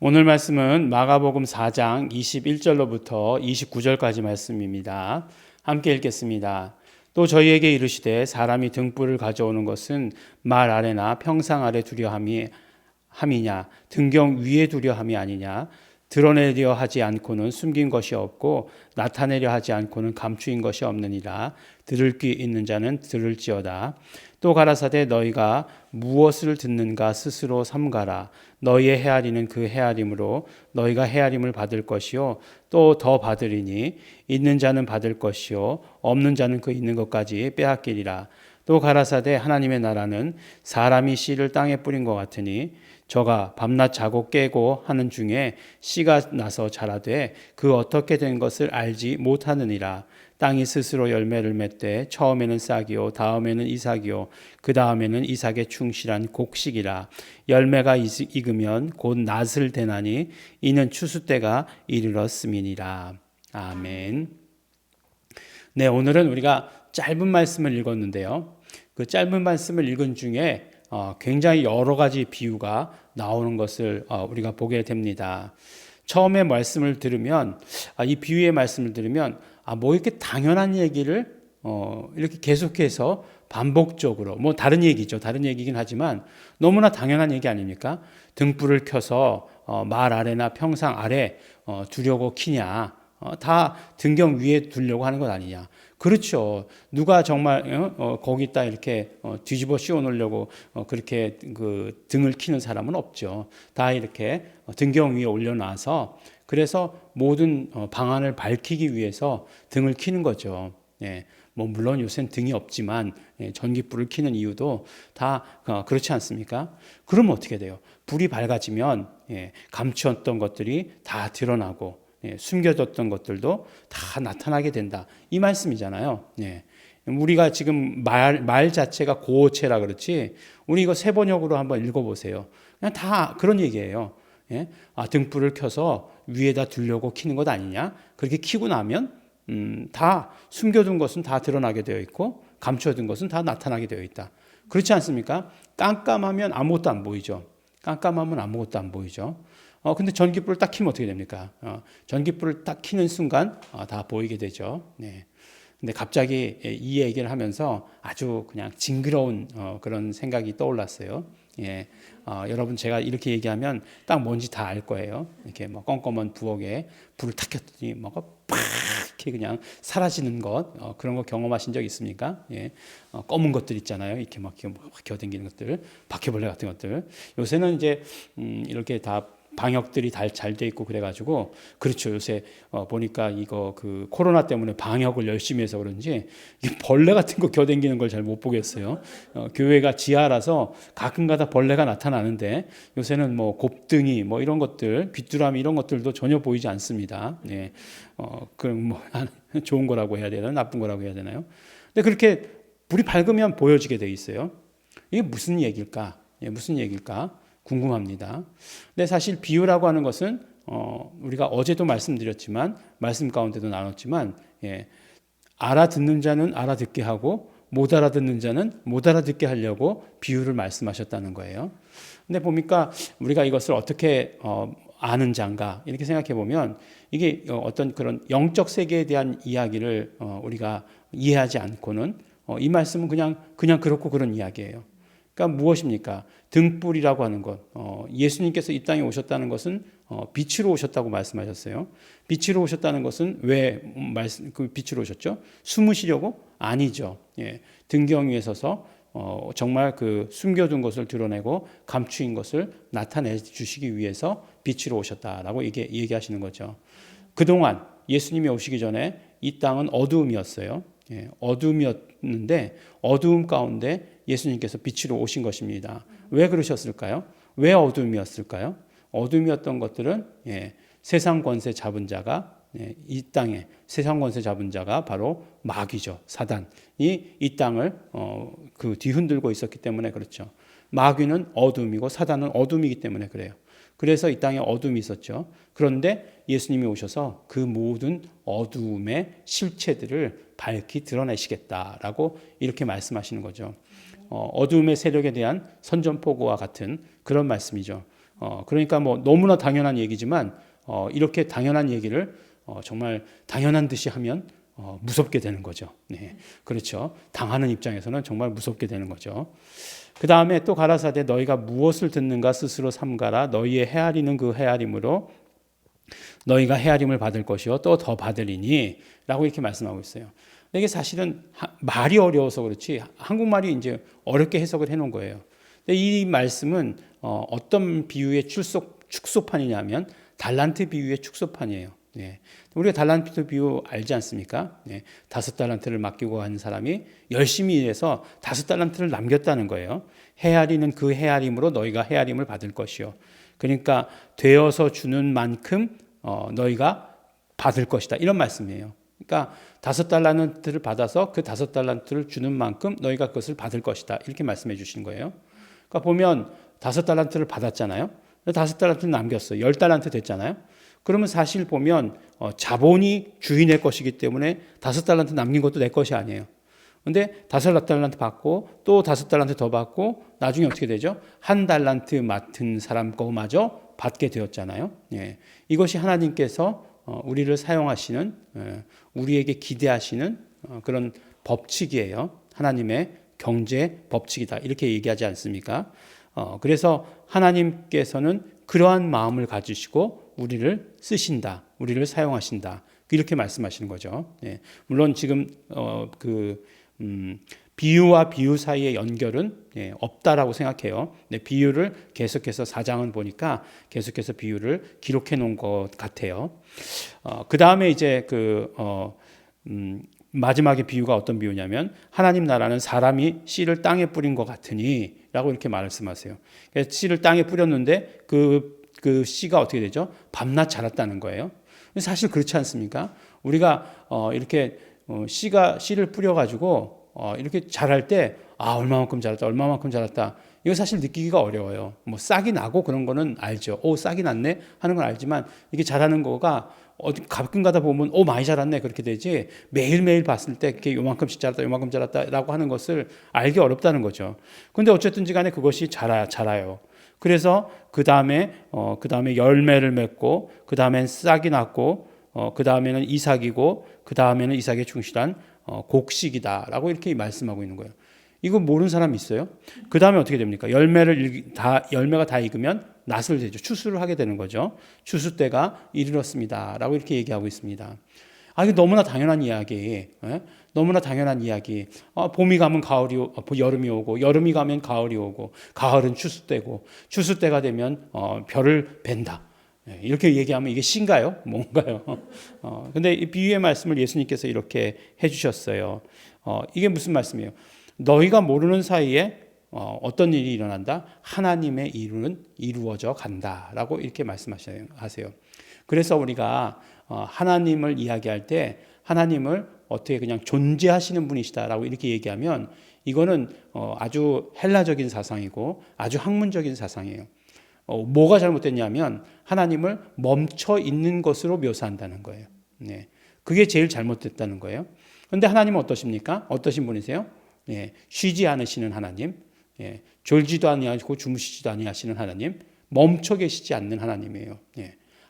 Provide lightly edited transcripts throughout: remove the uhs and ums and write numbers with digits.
오늘 말씀은 마가복음 4장 21절로부터 29절까지 말씀입니다. 함께 읽겠습니다. 또 저희에게 이르시되 사람이 등불을 가져오는 것은 말 아래나 평상 아래 두려 함이냐 등경 위에 두려 함이 아니냐 드러내려 하지 않고는 숨긴 것이 없고 나타내려 하지 않고는 감추인 것이 없느니라. 들을 귀 있는 자는 들을지어다. 또 가라사대 너희가 무엇을 듣는가 스스로 삼가라. 너희의 헤아리는 그 헤아림으로 너희가 헤아림을 받을 것이요 또 더 받으리니 있는 자는 받을 것이요 없는 자는 그 있는 것까지 빼앗기리라. 또 가라사대 하나님의 나라는 사람이 씨를 땅에 뿌린 것 같으니 저가 밤낮 자고 깨고 하는 중에 씨가 나서 자라되 그 어떻게 된 것을 알지 못하느니라. 땅이 스스로 열매를 맺되 처음에는 싹이요 다음에는 이삭이요 그 다음에는 이삭의 충실한 곡식이라. 열매가 익으면 곧 낫을 대나니 이는 추수 때가 이르렀음이니라. 아멘. 네, 오늘은 우리가 짧은 말씀을 읽었는데요. 그 짧은 말씀을 읽은 중에 굉장히 여러 가지 비유가 나오는 것을 우리가 보게 됩니다. 처음에 말씀을 들으면 이 비유의 말씀을 들으면 뭐 이렇게 당연한 얘기를 이렇게 계속해서 반복적으로 뭐 다른 얘기죠. 다른 얘기긴 하지만 너무나 당연한 얘기 아닙니까? 등불을 켜서 말 아래나 평상 아래 두려고 키냐? 다 등경 위에 두려고 하는 것 아니냐? 그렇죠. 누가 정말 거기다 이렇게 뒤집어 씌워 놓으려고 그렇게 그 등을 키는 사람은 없죠. 다 이렇게 등경 위에 올려놔서 그래서 모든 방안을 밝히기 위해서 등을 키는 거죠. 예. 뭐 물론 요새는 등이 없지만 전깃불을 켜는 이유도 다 그렇지 않습니까? 그러면 어떻게 돼요? 불이 밝아지면 감추었던 것들이 다 드러나고 숨겨뒀던 것들도 다 나타나게 된다. 이 말씀이잖아요. 우리가 지금 말 자체가 고어체라 그렇지 우리 이거 세 번역으로 한번 읽어보세요. 그냥 다 그런 얘기예요. 등불을 켜서 위에다 두려고 켜는 것 아니냐? 그렇게 켜고 나면 다 숨겨둔 것은 다 드러나게 되어 있고 감춰둔 것은 다 나타나게 되어 있다. 그렇지 않습니까? 깜깜하면 아무것도 안 보이죠. 깜깜하면 아무것도 안 보이죠. 근데 전깃불을 딱 켜면 어떻게 됩니까? 전깃불을 딱 켜는 순간 다 보이게 되죠. 네. 근데 갑자기 이 얘기를 하면서 아주 그냥 징그러운 그런 생각이 떠올랐어요. 여러분 제가 이렇게 얘기하면 딱 뭔지 다 알 거예요. 이렇게 뭐 껌껌한 부엌에 불을 탁 켰더니 뭐가 팍 이렇게 그냥 사라지는 것 그런 거 경험하신 적 있습니까? 검은 것들 있잖아요. 이렇게 막 기어다니는 것들, 바퀴벌레 같은 것들. 요새는 이제 이렇게 다 방역들이 잘 돼 있고 그래가지고 그렇죠. 요새 보니까 이거 그 코로나 때문에 방역을 열심히 해서 그런지 벌레 같은 거 겨댕기는 걸 잘 못 보겠어요. 교회가 지하라서 가끔가다 벌레가 나타나는데 요새는 뭐 곱등이 뭐 이런 것들, 귀뚜라미 이런 것들도 전혀 보이지 않습니다. 그럼 뭐 좋은 거라고 해야 되나요? 나쁜 거라고 해야 되나요? 근데 그렇게 불이 밝으면 보여지게 돼 있어요. 이게 무슨 얘기일까? 무슨 얘기일까? 궁금합니다. 근데 사실 비유라고 하는 것은 우리가 어제도 말씀드렸지만 말씀 가운데도 나눴지만 알아듣는 자는 알아듣게 하고 못 알아듣는 자는 못 알아듣게 하려고 비유를 말씀하셨다는 거예요. 근데 보니까 우리가 이것을 어떻게 아는 자인가 이렇게 생각해 보면 이게 어떤 그런 영적 세계에 대한 이야기를 우리가 이해하지 않고는 이 말씀은 그냥 그렇고 그런 이야기예요. 그러니까 무엇입니까? 등불이라고 하는 것. 예수님께서 이 땅에 오셨다는 것은 빛으로 오셨다고 말씀하셨어요. 빛으로 오셨다는 것은 왜 그 빛으로 오셨죠? 숨으시려고? 아니죠. 등경 위에 서서 정말 그 숨겨둔 것을 드러내고 감추인 것을 나타내 주시기 위해서 빛으로 오셨다라고 얘기하시는 거죠. 그동안 예수님이 오시기 전에 이 땅은 어두움이었어요. 어두움이었는데 어두움 가운데 예수님께서 빛으로 오신 것입니다. 왜 그러셨을까요? 왜 어두움이었을까요? 어두움이었던 것들은 세상 권세 잡은 자가 이 땅에 세상 권세 잡은 자가 바로 마귀죠. 사단이 이 땅을 그 뒤흔들고 있었기 때문에 그렇죠. 마귀는 어둠이고 사단은 어둠이기 때문에 그래요. 그래서 이 땅에 어둠이 있었죠. 그런데 예수님이 오셔서 그 모든 어두움의 실체들을 밝히 드러내시겠다라고 이렇게 말씀하시는 거죠. 어두움의 세력에 대한 선전포고와 같은 그런 말씀이죠. 그러니까 뭐 너무나 당연한 얘기지만 이렇게 당연한 얘기를 정말 당연한 듯이 하면 무섭게 되는 거죠. 네, 그렇죠. 당하는 입장에서는 정말 무섭게 되는 거죠. 그 다음에 또 가라사대 너희가 무엇을 듣는가 스스로 삼가라. 너희의 헤아리는 그 헤아림으로 너희가 헤아림을 받을 것이요 또 더 받으리니 라고 이렇게 말씀하고 있어요. 이게 사실은 말이 어려워서 그렇지 한국말이 이제 어렵게 해석을 해놓은 거예요. 근데 이 말씀은 어떤 비유의 축소판이냐면 달란트 비유의 축소판이에요. 네. 우리가 달란트 비유 알지 않습니까? 네. 5달란트를 맡기고 간 사람이 열심히 일해서 5달란트를 남겼다는 거예요. 헤아리는 그 헤아림으로 너희가 헤아림을 받을 것이요. 그러니까 되어서 주는 만큼 너희가 받을 것이다. 이런 말씀이에요. 그러니까 5달란트를 받아서 그 5달란트를 주는 만큼 너희가 그것을 받을 것이다. 이렇게 말씀해 주신 거예요. 그러니까 보면 5달란트를 받았잖아요. 5달란트를 남겼어요. 10달란트 됐잖아요. 그러면 사실 보면 자본이 주인의 것이기 때문에 5달란트 남긴 것도 내 것이 아니에요. 근데 5달란트 받고 또 5달란트 더 받고 나중에 어떻게 되죠? 1달란트 맡은 사람 거마저 받게 되었잖아요. 예. 이것이 하나님께서 우리를 사용하시는 우리에게 기대하시는 그런 법칙이에요. 하나님의 경제 법칙이다. 이렇게 얘기하지 않습니까? 그래서 하나님께서는 그러한 마음을 가지시고 우리를 쓰신다. 우리를 사용하신다. 이렇게 말씀하시는 거죠. 예. 물론 지금 비유와 비유 사이의 연결은 없다라고 생각해요. 비유를 계속해서 4장은 보니까 계속해서 비유를 기록해 놓은 것 같아요. 그 다음에 이제 마지막에 비유가 어떤 비유냐면 하나님 나라는 사람이 씨를 땅에 뿌린 것 같으니 라고 이렇게 말씀하세요. 씨를 땅에 뿌렸는데 그 씨가 어떻게 되죠? 밤낮 자랐다는 거예요. 사실 그렇지 않습니까? 우리가 이렇게 씨를 뿌려가지고 이렇게 자랄 때 얼마만큼 자랐다, 얼마만큼 자랐다. 이거 사실 느끼기가 어려워요. 뭐 싹이 나고 그런 거는 알죠. 싹이 났네 하는 건 알지만 이게 자라는 거가 어디 가끔 가다 보면 많이 자랐네 그렇게 되지 매일매일 봤을 때 이렇게 요만큼씩 자랐다, 요만큼 자랐다라고 하는 것을 알기 어렵다는 거죠. 근데 어쨌든지 간에 그것이 자라요. 그래서 그 다음에 열매를 맺고 그 다음엔 싹이 났고 그 다음에는 이삭이고 그 다음에는 이삭에 충실한 곡식이다라고 이렇게 말씀하고 있는 거예요. 이거 모르는 사람 있어요? 그 다음에 어떻게 됩니까? 열매가 다 익으면 낫을 되죠. 추수를 하게 되는 거죠. 추수 때가 이르렀습니다라고 이렇게 얘기하고 있습니다. 이거 너무나 당연한 이야기. 너무나 당연한 이야기. 봄이 가면 여름이 오고, 여름이 가면 가을이 오고, 가을은 추수 때고, 추수 때가 되면 별을 벤다. 이렇게 얘기하면 이게 신가요? 뭔가요? 근데 이 비유의 말씀을 예수님께서 이렇게 해주셨어요. 이게 무슨 말씀이에요? 너희가 모르는 사이에 어떤 일이 일어난다? 하나님의 일은 이루어져 간다라고 이렇게 말씀하세요. 그래서 우리가 하나님을 이야기할 때 하나님을 어떻게 그냥 존재하시는 분이시다라고 이렇게 얘기하면 이거는 아주 헬라적인 사상이고 아주 학문적인 사상이에요. 뭐가 잘못됐냐면 하나님을 멈춰 있는 것으로 묘사한다는 거예요. 네. 그게 제일 잘못됐다는 거예요. 그런데 하나님은 어떠십니까? 어떠신 분이세요? 쉬지 않으시는 하나님, 졸지도 아니하시고 주무시지도 아니하시는 하나님, 멈춰 계시지 않는 하나님이에요.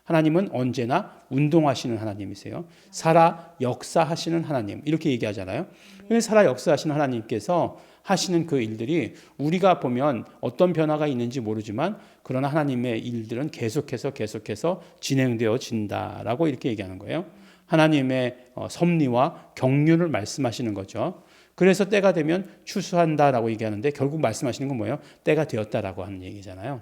하나님은 언제나 운동하시는 하나님이세요. 살아 역사하시는 하나님 이렇게 얘기하잖아요. 근데 살아 역사하시는 하나님께서 하시는 그 일들이 우리가 보면 어떤 변화가 있는지 모르지만 그러나 하나님의 일들은 계속해서 진행되어진다라고 이렇게 얘기하는 거예요. 하나님의 섭리와 경륜을 말씀하시는 거죠. 그래서 때가 되면 추수한다라고 얘기하는데 결국 말씀하시는 건 뭐예요? 때가 되었다라고 하는 얘기잖아요.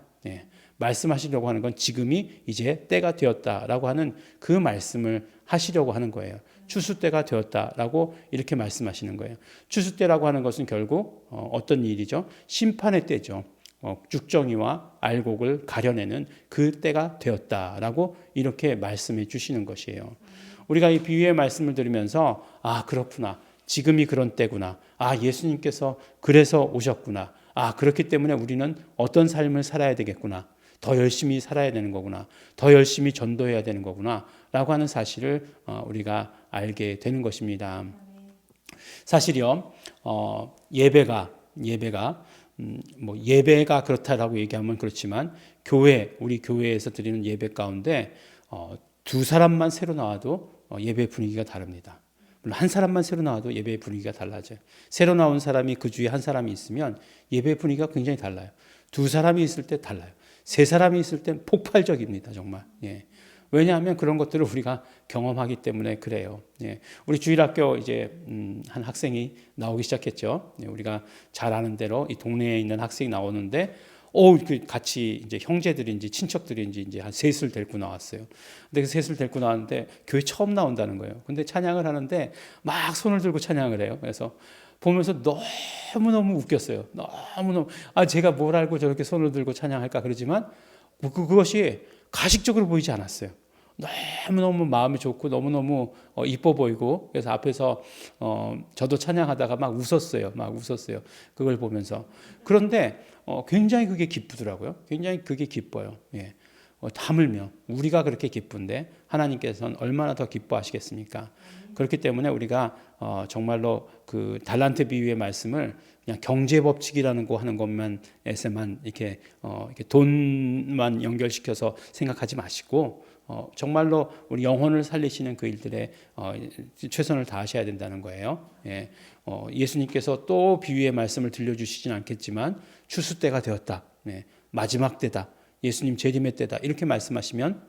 말씀하시려고 하는 건 지금이 이제 때가 되었다라고 하는 그 말씀을 하시려고 하는 거예요. 추수 때가 되었다라고 이렇게 말씀하시는 거예요. 추수 때라고 하는 것은 결국 어떤 일이죠? 심판의 때죠. 죽정이와 알곡을 가려내는 그 때가 되었다라고 이렇게 말씀해 주시는 것이에요. 우리가 이 비유의 말씀을 들으면서 그렇구나. 지금이 그런 때구나. 예수님께서 그래서 오셨구나. 그렇기 때문에 우리는 어떤 삶을 살아야 되겠구나. 더 열심히 살아야 되는 거구나. 더 열심히 전도해야 되는 거구나. 라고 하는 사실을 우리가 알게 되는 것입니다. 사실이요, 예배가 뭐 예배가 그렇다라고 얘기하면 그렇지만 우리 교회에서 드리는 예배 가운데 두 사람만 새로 나와도 예배 분위기가 다릅니다. 물론 한 사람만 새로 나와도 예배 분위기가 달라져요. 새로 나온 사람이 그 주위에 한 사람이 있으면 예배 분위기가 굉장히 달라요. 두 사람이 있을 때 달라요. 세 사람이 있을 땐 폭발적입니다. 정말. 예. 왜냐하면 그런 것들을 우리가 경험하기 때문에 그래요. 예. 우리 주일학교 이제 한 학생이 나오기 시작했죠. 예. 우리가 잘 아는 대로 이 동네에 있는 학생이 나오는데 같이 이제 형제들인지 친척들인지 이제 한 셋을 데리고 나왔어요. 근데 그 셋을 데리고 나왔는데 교회 처음 나온다는 거예요. 근데 찬양을 하는데 막 손을 들고 찬양을 해요. 그래서 보면서 너무너무 웃겼어요. 너무너무 제가 뭘 알고 저렇게 손을 들고 찬양할까 그러지만 그것이 가식적으로 보이지 않았어요. 너무너무 마음이 좋고 너무너무 이뻐 보이고 그래서 앞에서 저도 찬양하다가 막 웃었어요. 그걸 보면서. 그런데 굉장히 그게 기쁘더라고요. 굉장히 그게 기뻐요. 예. 하물며 우리가 그렇게 기쁜데 하나님께서는 얼마나 더 기뻐하시겠습니까? 그렇기 때문에 우리가 정말로 그 달란트 비유의 말씀을 그냥 경제 법칙이라는 거 하는 것만에서만 이렇게 돈만 연결시켜서 생각하지 마시고 정말로 우리 영혼을 살리시는 그 일들에 최선을 다하셔야 된다는 거예요. 예. 예수님께서 또 비유의 말씀을 들려주시진 않겠지만 추수 때가 되었다. 네. 마지막 때다. 예수님 재림의 때다. 이렇게 말씀하시면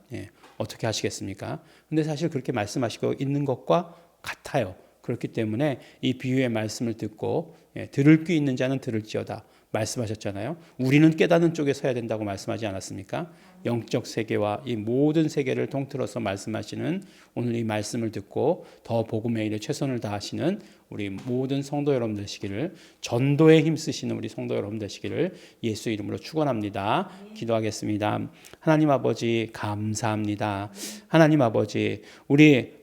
어떻게 하시겠습니까? 근데 사실 그렇게 말씀하시고 있는 것과 같아요. 그렇기 때문에 이 비유의 말씀을 듣고 들을 귀 있는 자는 들을지어다 말씀하셨잖아요. 우리는 깨닫는 쪽에 서야 된다고 말씀하지 않았습니까? 영적 세계와 이 모든 세계를 통틀어서 말씀하시는 오늘 이 말씀을 듣고 더 복음의 일에 최선을 다하시는 우리 모든 성도 여러분 되시기를, 전도에 힘쓰시는 우리 성도 여러분 되시기를 예수 이름으로 축원합니다. 기도하겠습니다. 하나님 아버지 감사합니다. 하나님 아버지 우리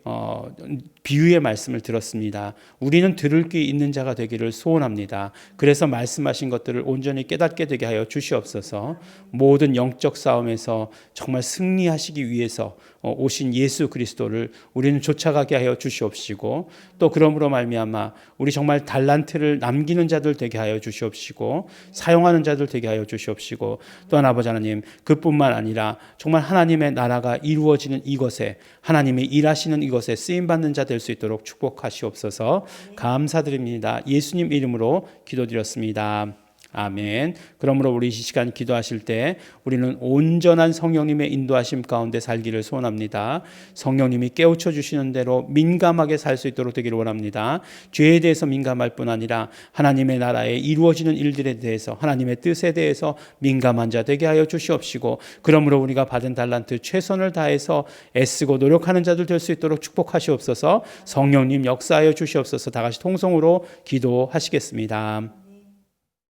비유의 말씀을 들었습니다. 우리는 들을 귀 있는 자가 되기를 소원합니다. 그래서 말씀하신 것들을 온전히 깨닫게 되게 하여 주시옵소서. 모든 영적 싸움에서 정말 승리하시기 위해서 오신 예수 그리스도를 우리는 쫓아가게 하여 주시옵시고, 또 그러므로 말미암아 우리 정말 달란트를 남기는 자들 되게 하여 주시옵시고 사용하는 자들 되게 하여 주시옵시고, 또한 아버지 하나님 그뿐만 아니라 정말 하나님의 나라가 이루어지는 이것에, 하나님이 일하시는 이것에 쓰임받는 자 될 수 있도록 축복하시옵소서. 감사드립니다. 예수님 이름으로 기도드렸습니다. 아멘. 그러므로 우리 이 시간 기도하실 때 우리는 온전한 성령님의 인도하심 가운데 살기를 소원합니다. 성령님이 깨우쳐 주시는 대로 민감하게 살 수 있도록 되기를 원합니다. 죄에 대해서 민감할 뿐 아니라 하나님의 나라에 이루어지는 일들에 대해서, 하나님의 뜻에 대해서 민감한 자 되게 하여 주시옵시고, 그러므로 우리가 받은 달란트 최선을 다해서 애쓰고 노력하는 자들 될 수 있도록 축복하시옵소서. 성령님 역사하여 주시옵소서. 다 같이 통성으로 기도하시겠습니다.